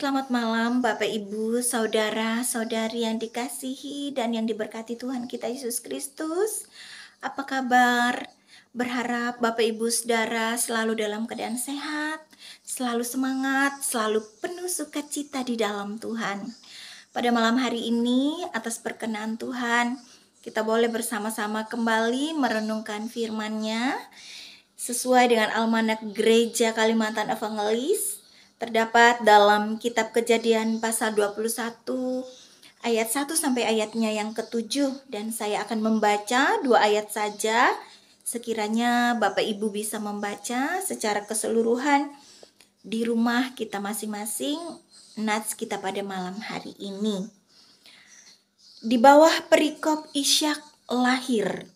Selamat malam Bapak Ibu, saudara-saudari yang dikasihi dan yang diberkati Tuhan kita Yesus Kristus. Apa kabar? Berharap Bapak Ibu Saudara selalu dalam keadaan sehat, selalu semangat, selalu penuh sukacita di dalam Tuhan. Pada malam hari ini, atas perkenan Tuhan, kita boleh bersama-sama kembali merenungkan firman-Nya sesuai dengan Almanak Gereja Kalimantan Evangelis. Terdapat dalam kitab Kejadian pasal 21 ayat 1 sampai ayatnya yang ke-7, dan saya akan membaca 2 ayat saja. Sekiranya Bapak Ibu bisa membaca secara keseluruhan di rumah kita masing-masing nats kita pada malam hari ini. Di bawah perikop Ishak lahir,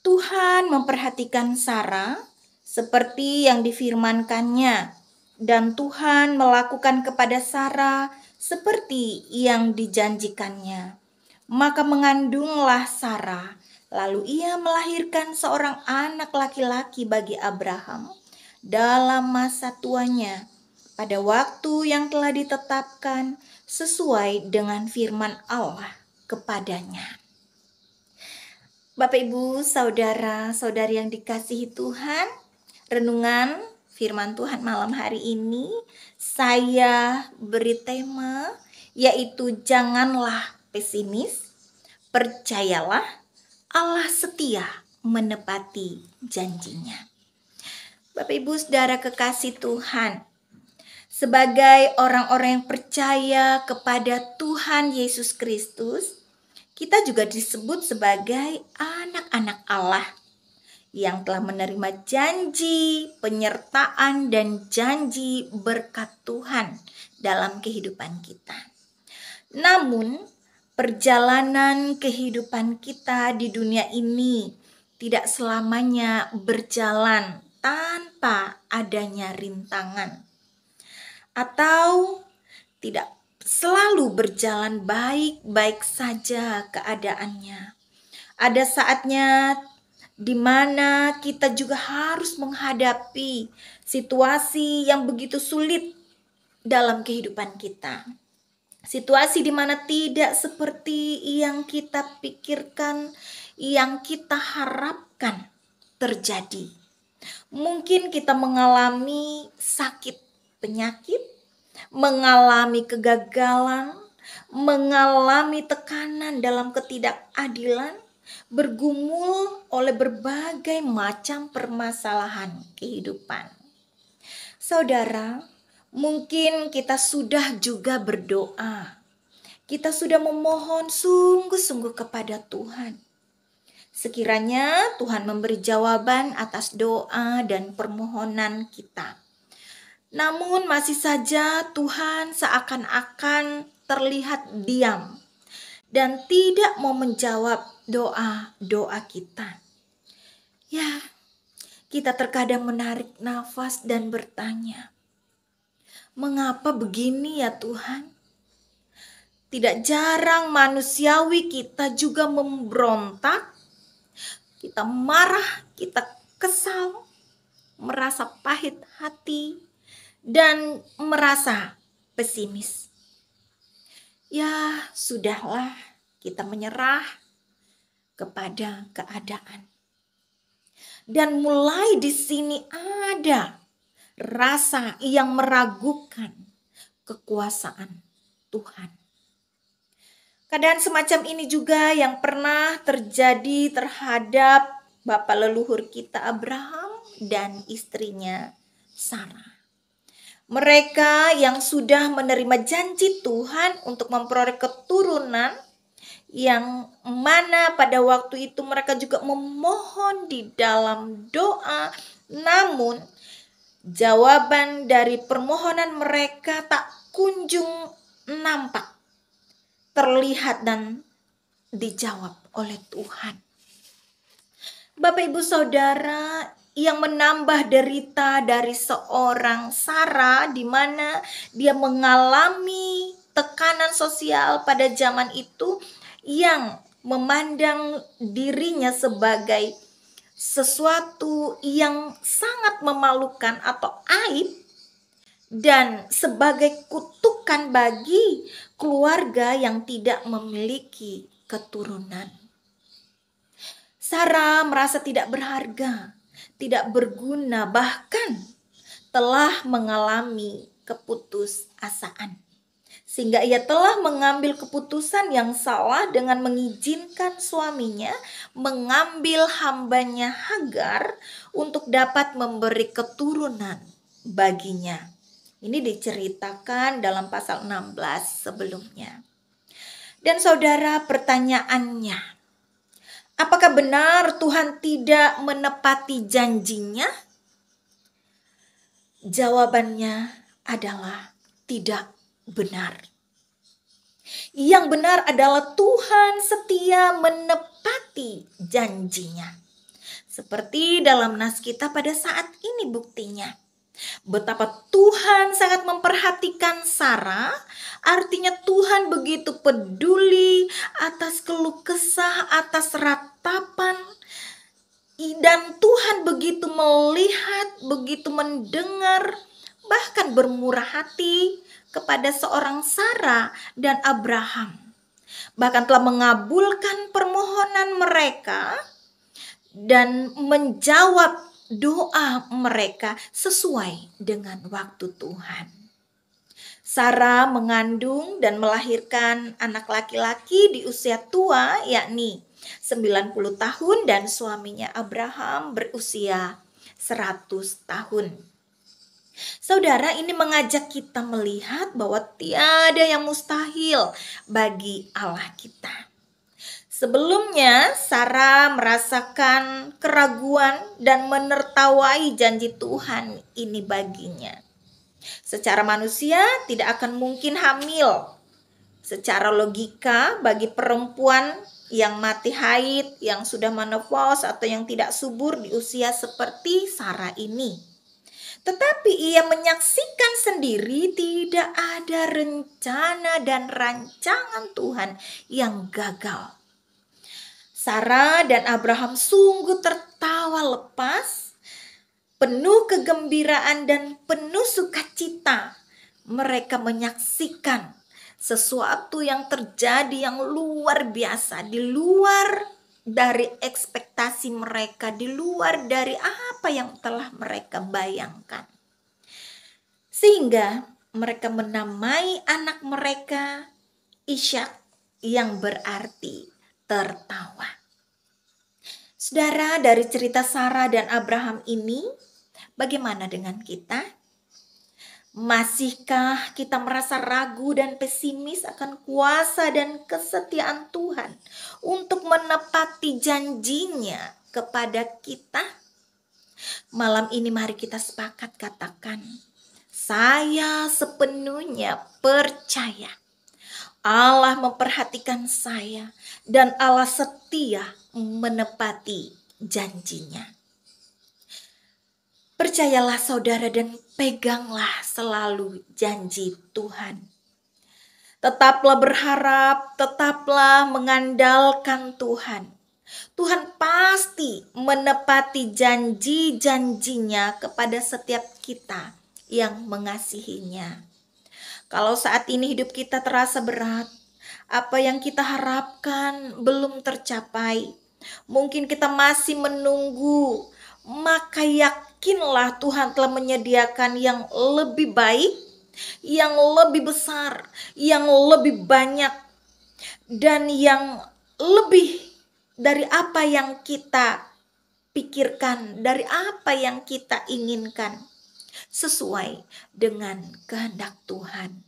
Tuhan memperhatikan Sarah seperti yang difirmankannya, dan Tuhan melakukan kepada Sarah seperti yang dijanjikannya. Maka mengandunglah Sarah, lalu ia melahirkan seorang anak laki-laki bagi Abraham dalam masa tuanya, pada waktu yang telah ditetapkan sesuai dengan firman Allah kepadanya. Bapak Ibu, saudara-saudari yang dikasihi Tuhan, renungan firman Tuhan malam hari ini saya beri tema yaitu janganlah pesimis, percayalah Allah setia menepati janjinya. Bapak Ibu Saudara kekasih Tuhan, sebagai orang-orang yang percaya kepada Tuhan Yesus Kristus, kita juga disebut sebagai anak-anak Allah yang telah menerima janji, penyertaan, dan janji berkat Tuhan dalam kehidupan kita. Namun, perjalanan kehidupan kita di dunia ini tidak selamanya berjalan tanpa adanya rintangan, atau tidak selalu berjalan baik-baik saja keadaannya. Ada saatnya di mana kita juga harus menghadapi situasi yang begitu sulit dalam kehidupan kita. Situasi di mana tidak seperti yang kita pikirkan, yang kita harapkan terjadi. Mungkin kita mengalami sakit, penyakit, mengalami kegagalan, mengalami tekanan dalam ketidakadilan, bergumul oleh berbagai macam permasalahan kehidupan. Saudara, mungkin kita sudah juga berdoa. Kita sudah memohon sungguh-sungguh kepada Tuhan. Sekiranya Tuhan memberi jawaban atas doa dan permohonan kita. Namun masih saja Tuhan seakan-akan terlihat diam dan tidak mau menjawab doa-doa kita. Ya, kita terkadang menarik nafas dan bertanya, mengapa begini ya Tuhan? Tidak jarang manusiawi kita juga memberontak, kita marah, kita kesal, merasa pahit hati, dan merasa pesimis. Ya, sudahlah, kita menyerah kepada keadaan. Dan mulai di sini ada rasa yang meragukan kekuasaan Tuhan. Keadaan semacam ini juga yang pernah terjadi terhadap bapak leluhur kita Abraham dan istrinya Sarah. Mereka yang sudah menerima janji Tuhan untuk memperoleh keturunan, yang mana pada waktu itu mereka juga memohon di dalam doa, namun jawaban dari permohonan mereka tak kunjung nampak, terlihat dan dijawab oleh Tuhan. Bapak Ibu Saudara, yang menambah derita dari seorang Sarah, di mana dia mengalami tekanan sosial pada zaman itu yang memandang dirinya sebagai sesuatu yang sangat memalukan atau aib, dan sebagai kutukan bagi keluarga yang tidak memiliki keturunan. Sarah merasa tidak berharga, tidak berguna, bahkan telah mengalami keputusasaan. Sehingga ia telah mengambil keputusan yang salah dengan mengizinkan suaminya mengambil hambanya Hagar untuk dapat memberi keturunan baginya. Ini diceritakan dalam pasal 16 sebelumnya. Dan saudara, pertanyaannya, apakah benar Tuhan tidak menepati janjinya? Jawabannya adalah tidak benar. Yang benar adalah Tuhan setia menepati janjinya. Seperti dalam nas kita pada saat ini buktinya. Betapa Tuhan sangat memperhatikan Sarah, artinya Tuhan begitu peduli atas keluh kesah, atas ratapan, dan Tuhan begitu melihat, begitu mendengar, bahkan bermurah hati kepada seorang Sarah dan Abraham. Bahkan telah mengabulkan permohonan mereka dan menjawab doa mereka sesuai dengan waktu Tuhan. Sarah mengandung dan melahirkan anak laki-laki di usia tua, yakni 90 tahun, dan suaminya Abraham berusia 100 tahun. Saudara, ini mengajak kita melihat bahwa tiada yang mustahil bagi Allah kita. Sebelumnya, Sarah merasakan keraguan dan menertawai janji Tuhan ini baginya. Secara manusia tidak akan mungkin hamil. Secara logika, bagi perempuan yang mati haid, yang sudah menopause atau yang tidak subur di usia seperti Sarah ini. Tetapi ia menyaksikan sendiri tidak ada rencana dan rancangan Tuhan yang gagal. Sarah dan Abraham sungguh tertawa lepas, penuh kegembiraan dan penuh sukacita. Mereka menyaksikan sesuatu yang terjadi yang luar biasa, di luar dari ekspektasi mereka, di luar dari apa yang telah mereka bayangkan. Sehingga mereka menamai anak mereka Ishak, yang berarti tertawa. Saudara, dari cerita Sarah dan Abraham ini, bagaimana dengan kita? Masihkah kita merasa ragu dan pesimis akan kuasa dan kesetiaan Tuhan untuk menepati janjinya kepada kita? Malam ini mari kita sepakat katakan, saya sepenuhnya percaya Allah memperhatikan saya dan Allah setia menepati janjinya. Percayalah saudara dan peganglah selalu janji Tuhan. Tetaplah berharap, tetaplah mengandalkan Tuhan. Tuhan pasti menepati janji-janjinya kepada setiap kita yang mengasihinya. Kalau saat ini hidup kita terasa berat, apa yang kita harapkan belum tercapai, mungkin kita masih menunggu, maka yakinlah Tuhan telah menyediakan yang lebih baik, yang lebih besar, yang lebih banyak, dan yang lebih dari apa yang kita pikirkan, dari apa yang kita inginkan, sesuai dengan kehendak Tuhan.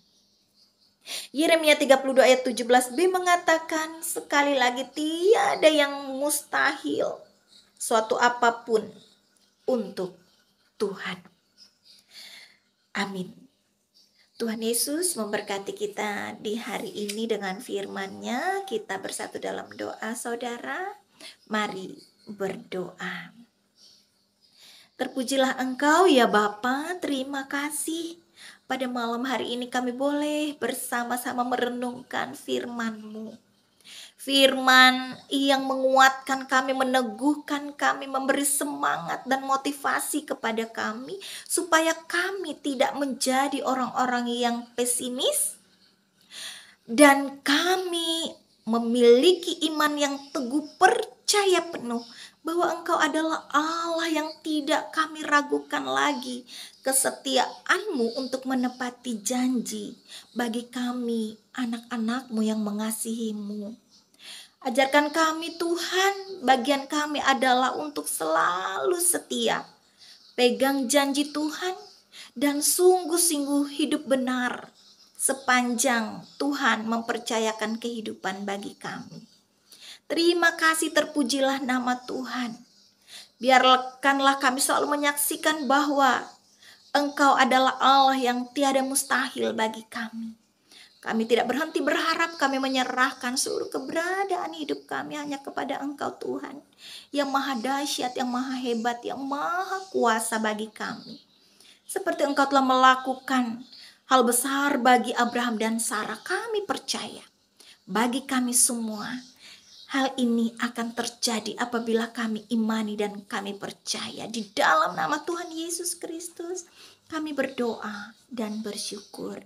Yeremia 32 ayat 17b mengatakan, sekali lagi tiada yang mustahil suatu apapun untuk Tuhan. Amin. Tuhan Yesus memberkati kita di hari ini dengan firman-Nya. Kita bersatu dalam doa, saudara. Mari berdoa. Terpujilah Engkau ya Bapa, terima kasih. Pada malam hari ini kami boleh bersama-sama merenungkan firman-Mu. Firman yang menguatkan kami, meneguhkan kami, memberi semangat dan motivasi kepada kami, supaya kami tidak menjadi orang-orang yang pesimis, dan kami memiliki iman yang teguh, percaya penuh bahwa Engkau adalah Allah yang tidak kami ragukan lagi kesetiaan-Mu untuk menepati janji bagi kami, anak-anak-Mu yang mengasihi-Mu. Ajarkan kami Tuhan, bagian kami adalah untuk selalu setia, pegang janji Tuhan, dan sungguh-sungguh hidup benar sepanjang Tuhan mempercayakan kehidupan bagi kami. Terima kasih, terpujilah nama Tuhan. Biarkanlah kami selalu menyaksikan bahwa Engkau adalah Allah yang tiada mustahil bagi kami. Kami tidak berhenti berharap, kami menyerahkan seluruh keberadaan hidup kami hanya kepada Engkau Tuhan, yang maha dahsyat, yang maha hebat, yang maha kuasa bagi kami. Seperti Engkau telah melakukan hal besar bagi Abraham dan Sarah, kami percaya bagi kami semua hal ini akan terjadi apabila kami imani dan kami percaya. Di dalam nama Tuhan Yesus Kristus kami berdoa dan bersyukur.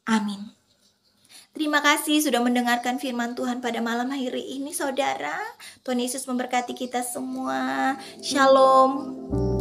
Amin. Terima kasih sudah mendengarkan firman Tuhan pada malam hari ini, saudara. Tuhan Yesus memberkati kita semua. Shalom.